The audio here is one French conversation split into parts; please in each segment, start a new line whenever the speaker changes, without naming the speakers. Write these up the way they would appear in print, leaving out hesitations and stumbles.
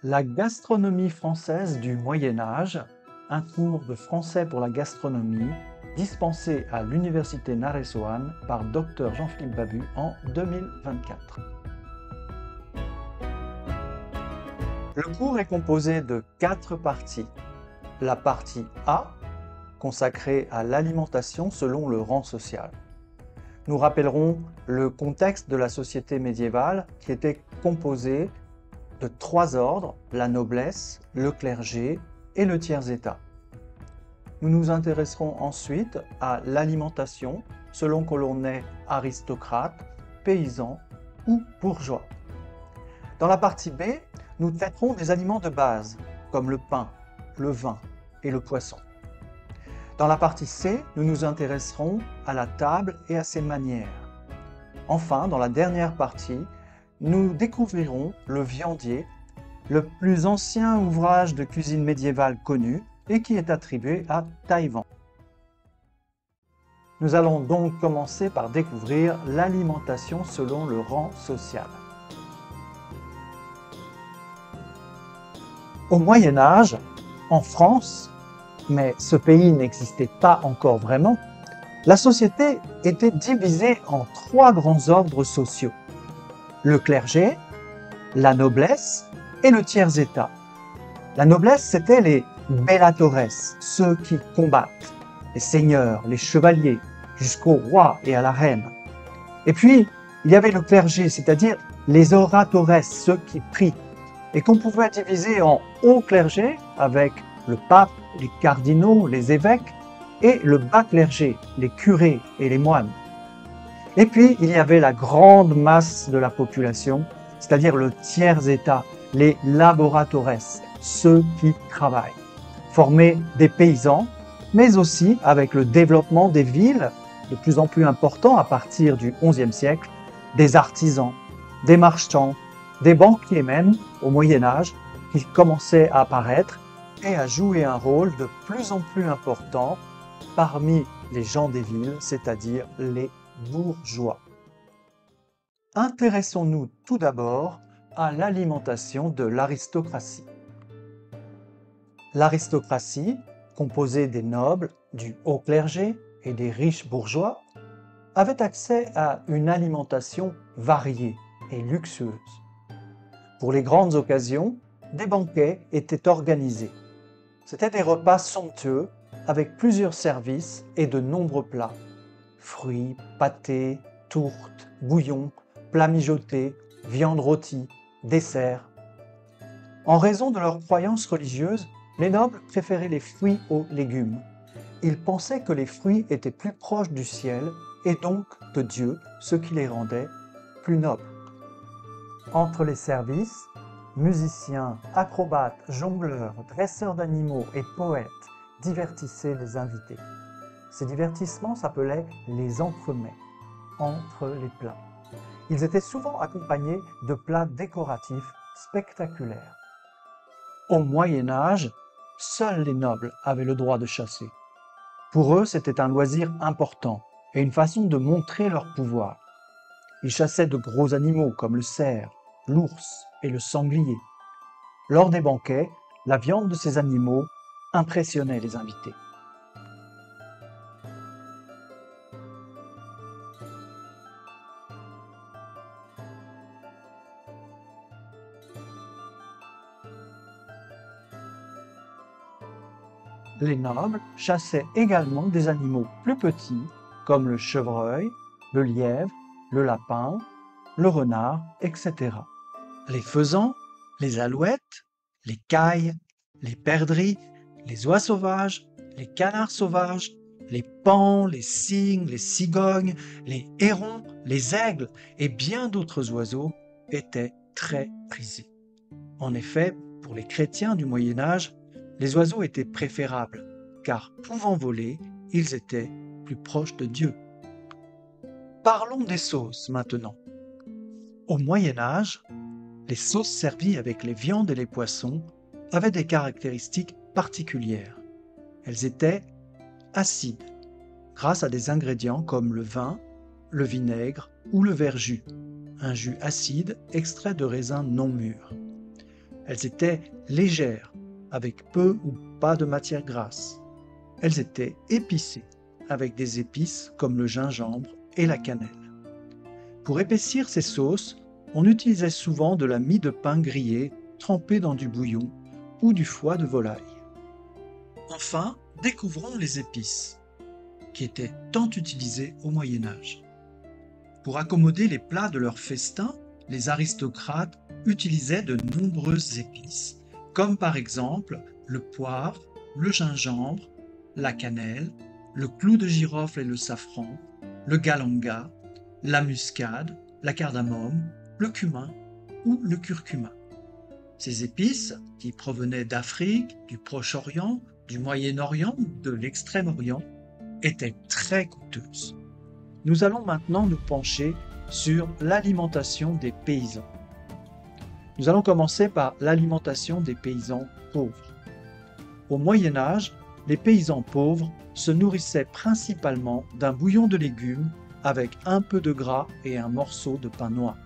La gastronomie française du Moyen Âge, un cours de français pour la gastronomie, dispensé à l'Université Naresuan par Dr Jean-Philippe Babu en 2024. Le cours est composé de 4 parties. La partie A, consacrée à l'alimentation selon le rang social. Nous rappellerons le contexte de la société médiévale qui était composé de 3 ordres, la noblesse, le clergé et le tiers-état. Nous nous intéresserons ensuite à l'alimentation selon que l'on est aristocrate, paysan ou bourgeois. Dans la partie B, nous traiterons des aliments de base comme le pain, le vin et le poisson. Dans la partie C, nous nous intéresserons à la table et à ses manières. Enfin, dans la dernière partie, nous découvrirons le viandier, le plus ancien ouvrage de cuisine médiévale connu et qui est attribué à Taïwan. Nous allons donc commencer par découvrir l'alimentation selon le rang social. Au Moyen Âge, en France, mais ce pays n'existait pas encore vraiment, la société était divisée en 3 grands ordres sociaux. Le clergé, la noblesse et le tiers-état. La noblesse, c'était les bellatores, ceux qui combattent, les seigneurs, les chevaliers, jusqu'au roi et à la reine. Et puis, il y avait le clergé, c'est-à-dire les oratores, ceux qui prient, et qu'on pouvait diviser en haut clergé, avec le pape, les cardinaux, les évêques, et le bas clergé, les curés et les moines. Et puis, il y avait la grande masse de la population, c'est-à-dire le tiers-état, les laboratores, ceux qui travaillent, formés des paysans, mais aussi avec le développement des villes, de plus en plus important à partir du XIe siècle, des artisans, des marchands, des banquiers même, au Moyen Âge, qui commençaient à apparaître et à jouer un rôle de plus en plus important parmi les gens des villes, c'est-à-dire les bourgeois. Intéressons-nous tout d'abord à l'alimentation de l'aristocratie. L'aristocratie, composée des nobles, du haut clergé et des riches bourgeois, avait accès à une alimentation variée et luxueuse. Pour les grandes occasions, des banquets étaient organisés. C'étaient des repas somptueux avec plusieurs services et de nombreux plats. Fruits, pâtés, tourtes, bouillons, plats mijotés, viande rôtie, desserts. En raison de leurs croyances religieuses, les nobles préféraient les fruits aux légumes. Ils pensaient que les fruits étaient plus proches du ciel et donc de Dieu, ce qui les rendait plus nobles. Entre les services, musiciens, acrobates, jongleurs, dresseurs d'animaux et poètes divertissaient les invités. Ces divertissements s'appelaient les entremets, entre les plats. Ils étaient souvent accompagnés de plats décoratifs spectaculaires. Au Moyen Âge, seuls les nobles avaient le droit de chasser. Pour eux, c'était un loisir important et une façon de montrer leur pouvoir. Ils chassaient de gros animaux comme le cerf, l'ours et le sanglier. Lors des banquets, la viande de ces animaux impressionnait les invités. Les nobles chassaient également des animaux plus petits comme le chevreuil, le lièvre, le lapin, le renard, etc. Les faisans, les alouettes, les cailles, les perdrix, les oies sauvages, les canards sauvages, les paons, les cygnes, les cigognes, les hérons, les aigles et bien d'autres oiseaux étaient très prisés. En effet, pour les chrétiens du Moyen Âge, les oiseaux étaient préférables, car pouvant voler, ils étaient plus proches de Dieu. Parlons des sauces maintenant. Au Moyen Âge, les sauces servies avec les viandes et les poissons avaient des caractéristiques particulières. Elles étaient acides, grâce à des ingrédients comme le vin, le vinaigre ou le verjus, un jus acide extrait de raisins non mûrs. Elles étaient légères, avec peu ou pas de matière grasse. Elles étaient épicées, avec des épices comme le gingembre et la cannelle. Pour épaissir ces sauces, on utilisait souvent de la mie de pain grillée trempée dans du bouillon ou du foie de volaille. Enfin, découvrons les épices, qui étaient tant utilisées au Moyen Âge. Pour accommoder les plats de leur festin, les aristocrates utilisaient de nombreuses épices, comme par exemple le poivre, le gingembre, la cannelle, le clou de girofle et le safran, le galanga, la muscade, la cardamome, le cumin ou le curcuma. Ces épices, qui provenaient d'Afrique, du Proche-Orient, du Moyen-Orient ou de l'Extrême-Orient, étaient très coûteuses. Nous allons maintenant nous pencher sur l'alimentation des paysans. Nous allons commencer par l'alimentation des paysans pauvres. Au Moyen Âge, les paysans pauvres se nourrissaient principalement d'un bouillon de légumes avec un peu de gras et un morceau de pain noir.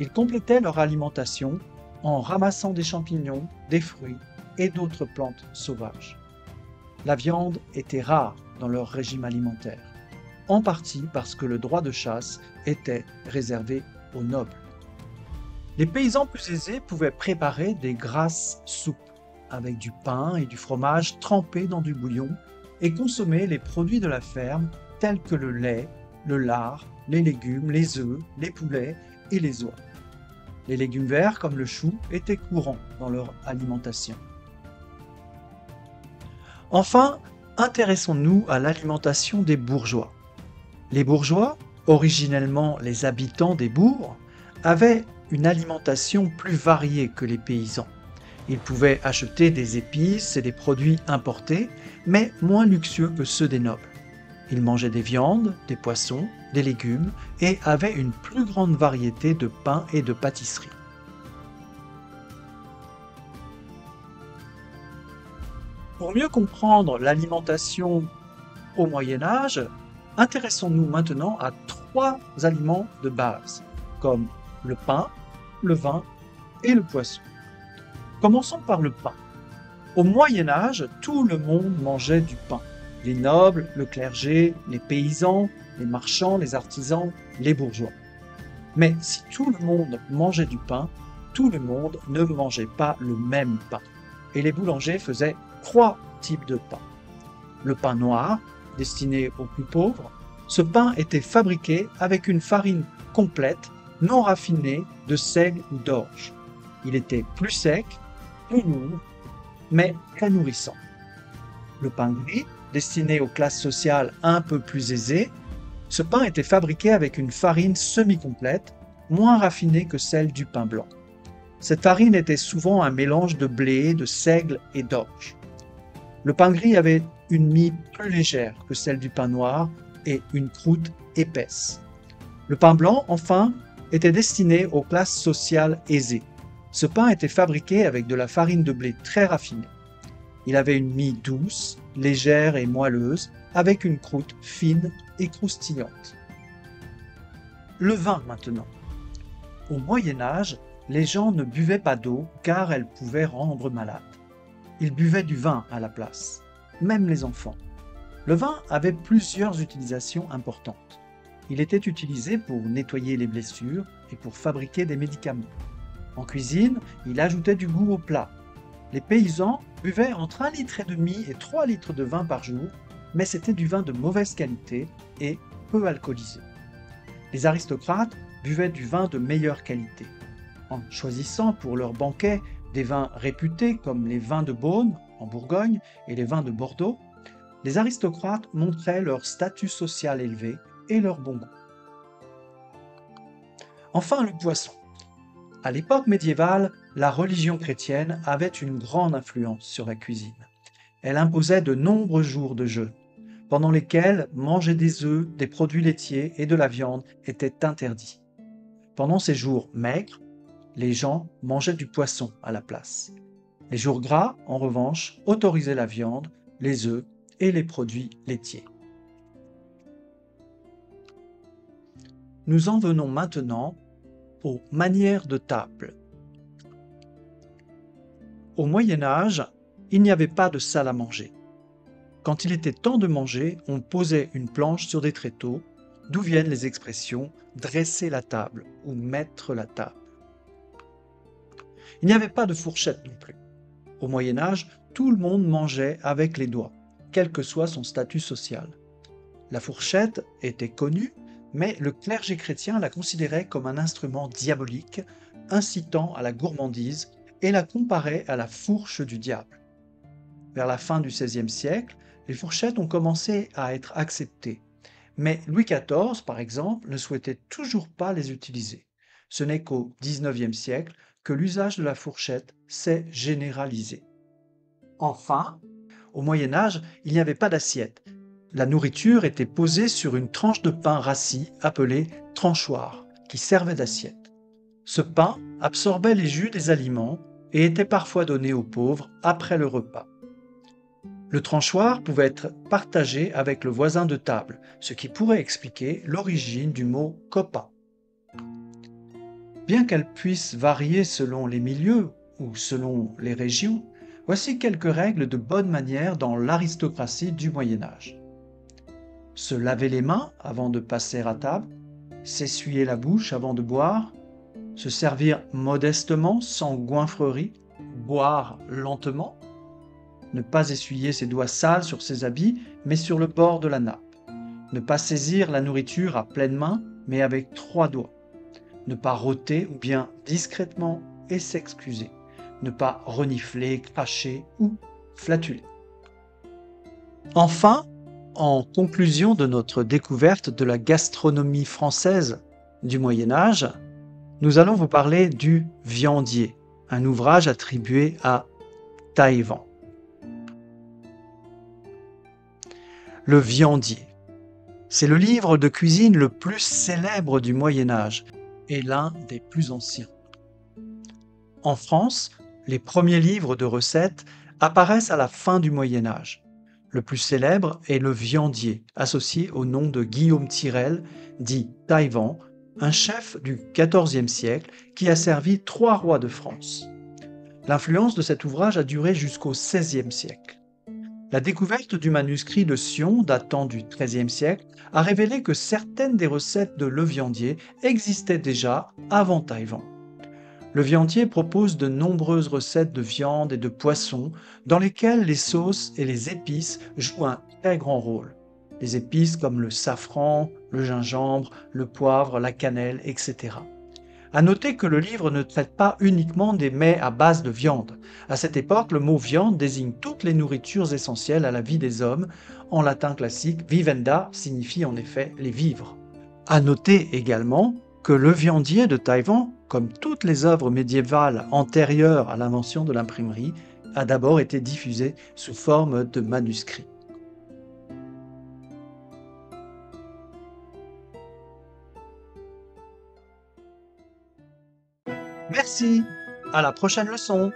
Ils complétaient leur alimentation en ramassant des champignons, des fruits et d'autres plantes sauvages. La viande était rare dans leur régime alimentaire, en partie parce que le droit de chasse était réservé aux nobles. Les paysans plus aisés pouvaient préparer des grasses soupes avec du pain et du fromage trempés dans du bouillon et consommer les produits de la ferme tels que le lait, le lard, les légumes, les œufs, les poulets et les oies. Les légumes verts comme le chou étaient courants dans leur alimentation. Enfin, intéressons-nous à l'alimentation des bourgeois. Les bourgeois, originellement les habitants des bourgs, avaient une alimentation plus variée que les paysans. Ils pouvaient acheter des épices et des produits importés, mais moins luxueux que ceux des nobles. Ils mangeaient des viandes, des poissons, des légumes et avaient une plus grande variété de pains et de pâtisseries. Pour mieux comprendre l'alimentation au Moyen Âge, intéressons-nous maintenant à 3 aliments de base, comme le pain, le vin et le poisson. Commençons par le pain. Au Moyen Âge, tout le monde mangeait du pain. Les nobles, le clergé, les paysans, les marchands, les artisans, les bourgeois. Mais si tout le monde mangeait du pain, tout le monde ne mangeait pas le même pain. Et les boulangers faisaient 3 types de pain. Le pain noir, destiné aux plus pauvres, ce pain était fabriqué avec une farine complète, non raffinée, de seigle ou d'orge. Il était plus sec, plus lourd, mais très nourrissant. Le pain gris, destiné aux classes sociales un peu plus aisées, ce pain était fabriqué avec une farine semi-complète, moins raffinée que celle du pain blanc. Cette farine était souvent un mélange de blé, de seigle et d'orge. Le pain gris avait une mie plus légère que celle du pain noir et une croûte épaisse. Le pain blanc, enfin, était destiné aux classes sociales aisées. Ce pain était fabriqué avec de la farine de blé très raffinée. Il avait une mie douce, légère et moelleuse, avec une croûte fine et croustillante. Le vin maintenant. Au Moyen Âge, les gens ne buvaient pas d'eau car elle pouvait rendre malade. Ils buvaient du vin à la place, même les enfants. Le vin avait plusieurs utilisations importantes. Il était utilisé pour nettoyer les blessures et pour fabriquer des médicaments. En cuisine, il ajoutait du goût au plat. Les paysans buvaient entre 1,5 litre et 3 litres de vin par jour, mais c'était du vin de mauvaise qualité et peu alcoolisé. Les aristocrates buvaient du vin de meilleure qualité. En choisissant pour leurs banquets des vins réputés comme les vins de Beaune en Bourgogne et les vins de Bordeaux, les aristocrates montraient leur statut social élevé et leur bon goût. Enfin, le poisson. À l'époque médiévale, la religion chrétienne avait une grande influence sur la cuisine. Elle imposait de nombreux jours de jeûne, pendant lesquels manger des œufs, des produits laitiers et de la viande était interdit. Pendant ces jours maigres, les gens mangeaient du poisson à la place. Les jours gras, en revanche, autorisaient la viande, les œufs et les produits laitiers. Nous en venons maintenant aux manières de table. Au Moyen Âge, il n'y avait pas de salle à manger. Quand il était temps de manger, on posait une planche sur des tréteaux, d'où viennent les expressions dresser la table ou mettre la table. Il n'y avait pas de fourchette non plus. Au Moyen Âge, tout le monde mangeait avec les doigts, quel que soit son statut social. La fourchette était connue, mais le clergé chrétien la considérait comme un instrument diabolique, incitant à la gourmandise, et la comparait à la fourche du diable. Vers la fin du XVIe siècle, les fourchettes ont commencé à être acceptées. Mais Louis XIV, par exemple, ne souhaitait toujours pas les utiliser. Ce n'est qu'au XIXe siècle que l'usage de la fourchette s'est généralisé. Enfin, au Moyen Âge, il n'y avait pas d'assiette. La nourriture était posée sur une tranche de pain rassis appelée tranchoir, qui servait d'assiette. Ce pain absorbait les jus des aliments et était parfois donné aux pauvres après le repas. Le tranchoir pouvait être partagé avec le voisin de table, ce qui pourrait expliquer l'origine du mot copa. Bien qu'elle puisse varier selon les milieux ou selon les régions, voici quelques règles de bonne manière dans l'aristocratie du Moyen Âge. Se laver les mains avant de passer à table, s'essuyer la bouche avant de boire, se servir modestement sans goinfrerie, boire lentement, ne pas essuyer ses doigts sales sur ses habits, mais sur le bord de la nappe. Ne pas saisir la nourriture à pleine main, mais avec 3 doigts. Ne pas rôter ou bien discrètement et s'excuser. Ne pas renifler, cracher ou flatuler. Enfin, en conclusion de notre découverte de la gastronomie française du Moyen Âge, nous allons vous parler du Viandier, un ouvrage attribué à Taïwan. Le Viandier. C'est le livre de cuisine le plus célèbre du Moyen Âge et l'un des plus anciens. En France, les premiers livres de recettes apparaissent à la fin du Moyen Âge. Le plus célèbre est le Viandier, associé au nom de Guillaume Tirel, dit Taïwan, un chef du XIVe siècle qui a servi 3 rois de France. L'influence de cet ouvrage a duré jusqu'au XVIe siècle. La découverte du manuscrit de Sion, datant du XIIIe siècle, a révélé que certaines des recettes de Le Viandier existaient déjà avant Taïwan. Le Viandier propose de nombreuses recettes de viande et de poisson dans lesquelles les sauces et les épices jouent un très grand rôle. Les épices comme le safran, le gingembre, le poivre, la cannelle, etc. À noter que le livre ne traite pas uniquement des mets à base de viande. À cette époque, le mot viande désigne toutes les nourritures essentielles à la vie des hommes. En latin classique, vivenda signifie en effet les vivres. À noter également que le Viandier de Taïwan, comme toutes les œuvres médiévales antérieures à l'invention de l'imprimerie, a d'abord été diffusé sous forme de manuscrit. Merci, à la prochaine leçon.